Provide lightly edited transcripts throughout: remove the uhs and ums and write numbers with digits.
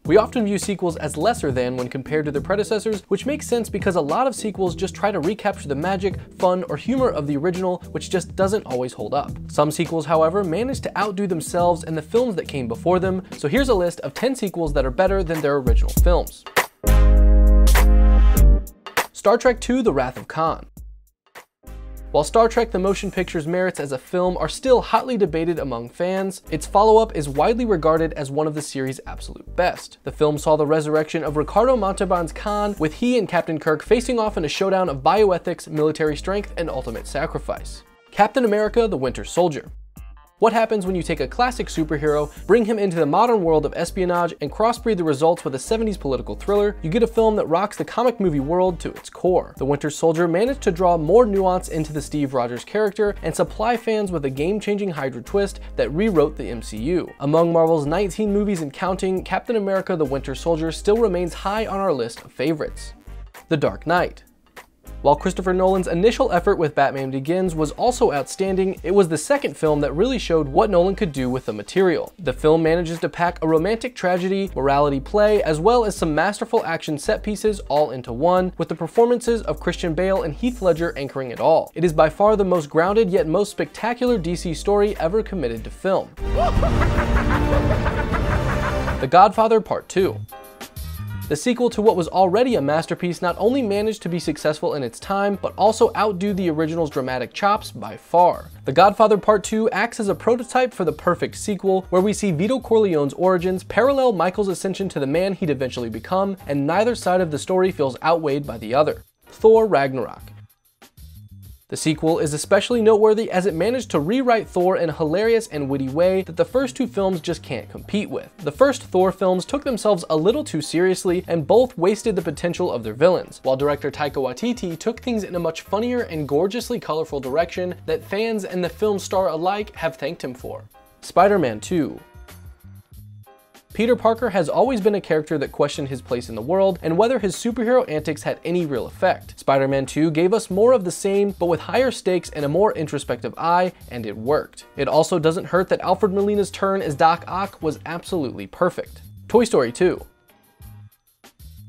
We often view sequels as lesser than when compared to their predecessors, which makes sense because a lot of sequels just try to recapture the magic, fun, or humor of the original, which just doesn't always hold up. Some sequels, however, manage to outdo themselves and the films that came before them, so here's a list of 10 sequels that are better than their original films. Star Trek II: The Wrath of Khan. While Star Trek the Motion Picture's merits as a film are still hotly debated among fans, its follow-up is widely regarded as one of the series' absolute best. The film saw the resurrection of Ricardo Montalban's Khan, with he and Captain Kirk facing off in a showdown of bioethics, military strength, and ultimate sacrifice. Captain America: The Winter Soldier. What happens when you take a classic superhero, bring him into the modern world of espionage, and crossbreed the results with a 70s political thriller? You get a film that rocks the comic movie world to its core. The Winter Soldier managed to draw more nuance into the Steve Rogers character and supply fans with a game-changing Hydra twist that rewrote the MCU. Among Marvel's 19 movies and counting, Captain America: The Winter Soldier still remains high on our list of favorites. The Dark Knight. While Christopher Nolan's initial effort with Batman Begins was also outstanding, it was the second film that really showed what Nolan could do with the material. The film manages to pack a romantic tragedy, morality play, as well as some masterful action set pieces all into one, with the performances of Christian Bale and Heath Ledger anchoring it all. It is by far the most grounded yet most spectacular DC story ever committed to film. The Godfather Part 2. The sequel to what was already a masterpiece not only managed to be successful in its time, but also outdo the original's dramatic chops by far. The Godfather Part 2 acts as a prototype for the perfect sequel, where we see Vito Corleone's origins parallel Michael's ascension to the man he'd eventually become, and neither side of the story feels outweighed by the other. Thor Ragnarok. The sequel is especially noteworthy as it managed to rewrite Thor in a hilarious and witty way that the first two films just can't compete with. The first Thor films took themselves a little too seriously and both wasted the potential of their villains, while director Taika Waititi took things in a much funnier and gorgeously colorful direction that fans and the film star alike have thanked him for. Spider-Man 2. Peter Parker has always been a character that questioned his place in the world and whether his superhero antics had any real effect. Spider-Man 2 gave us more of the same, but with higher stakes and a more introspective eye, and it worked. It also doesn't hurt that Alfred Molina's turn as Doc Ock was absolutely perfect. Toy Story 2.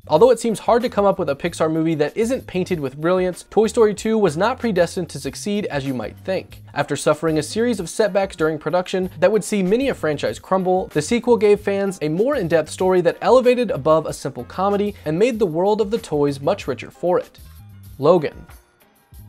Although it seems hard to come up with a Pixar movie that isn't painted with brilliance, Toy Story 2 was not predestined to succeed as you might think. After suffering a series of setbacks during production that would see many a franchise crumble, the sequel gave fans a more in-depth story that elevated above a simple comedy and made the world of the toys much richer for it. Logan.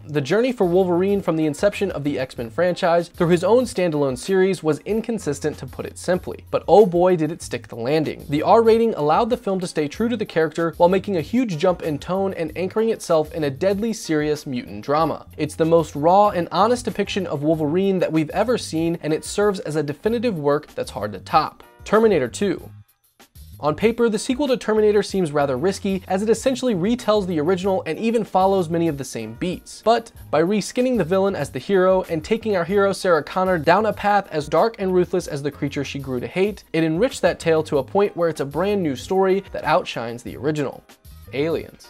The journey for Wolverine from the inception of the X-Men franchise through his own standalone series was inconsistent, to put it simply, but oh boy did it stick the landing. The R rating allowed the film to stay true to the character while making a huge jump in tone and anchoring itself in a deadly serious mutant drama. It's the most raw and honest depiction of Wolverine that we've ever seen, and it serves as a definitive work that's hard to top. Terminator 2. On paper, the sequel to Terminator seems rather risky, as it essentially retells the original and even follows many of the same beats. But by reskinning the villain as the hero and taking our hero Sarah Connor down a path as dark and ruthless as the creature she grew to hate, it enriched that tale to a point where it's a brand new story that outshines the original. Aliens.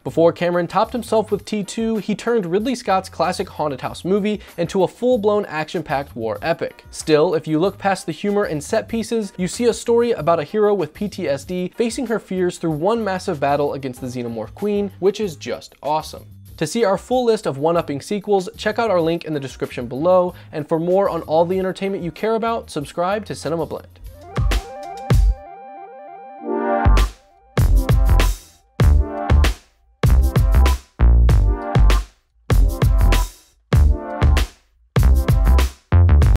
Before Cameron topped himself with T2, he turned Ridley Scott's classic haunted house movie into a full-blown action-packed war epic. Still, if you look past the humor and set pieces, you see a story about a hero with PTSD facing her fears through one massive battle against the Xenomorph Queen, which is just awesome. To see our full list of one-upping sequels, check out our link in the description below, and for more on all the entertainment you care about, subscribe to CinemaBlend.